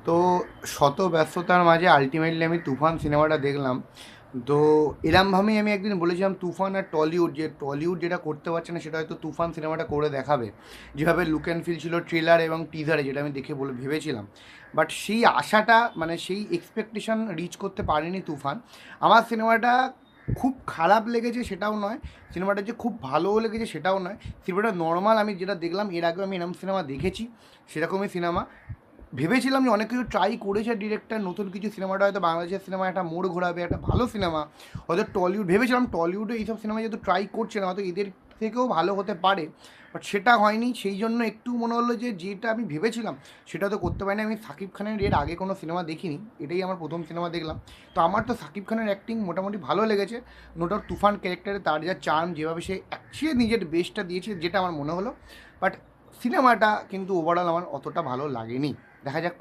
তো শত ব্যস্ততার মাঝে আলটিমেটলি আমি তুফান সিনেমাটা দেখলাম। তো এরমভাবেই আমি একদিন বলেছিলাম তুফান আর টলিউড, যে টলিউড যেটা করতে পারছে না সেটা হয়তো তুফান সিনেমাটা করে দেখাবে। যেভাবে লুক অ্যান্ড ফিল ছিল ট্রেলার এবং টিজারে, যেটা আমি দেখে বলে ভেবেছিলাম, বাট সেই আশাটা মানে সেই এক্সপেকটেশন রিচ করতে পারেনি তুফান। আমার সিনেমাটা খুব খারাপ লেগেছে সেটাও নয়, সিনেমাটা যে খুব ভালোও লেগেছে সেটাও নয়। সিনেমাটা নর্মাল, আমি যেটা দেখলাম এর আগেও আমি এরকম সিনেমা দেখেছি, সেরকমই সিনেমা। ভেবেছিলাম যে অনেক কিছু ট্রাই করেছে ডিরেক্টর, নতুন কিছু, সিনেমাটা হয়তো বাংলাদেশের সিনেমা একটা মোড় ঘোরাবে, একটা ভালো সিনেমা। হয়তো টলিউড ভেবেছিলাম, টলিউডে এইসব সিনেমা যেহেতু ট্রাই করছে না হয়তো এদের থেকেও ভালো হতে পারে, বাট সেটা হয়নি। সেই জন্য একটু মনে হলো যে যেটা আমি ভেবেছিলাম সেটা তো করতে পারিনি। আমি সাকিব খানের এর আগে কোনো সিনেমা দেখিনি, এটাই আমার প্রথম সিনেমা দেখলাম। তো আমার তো সাকিব খানের অ্যাক্টিং মোটামুটি ভালো লেগেছে। নো ডাউট তুফান ক্যারেক্টারে তার যা চার্ম, যেভাবে সে নিজের বেস্টটা দিয়েছে, যেটা আমার মনে হলো। বাট সিনেমাটা কিন্তু ওভারঅল আমার অতটা ভালো লাগেনি। দেখা যাক।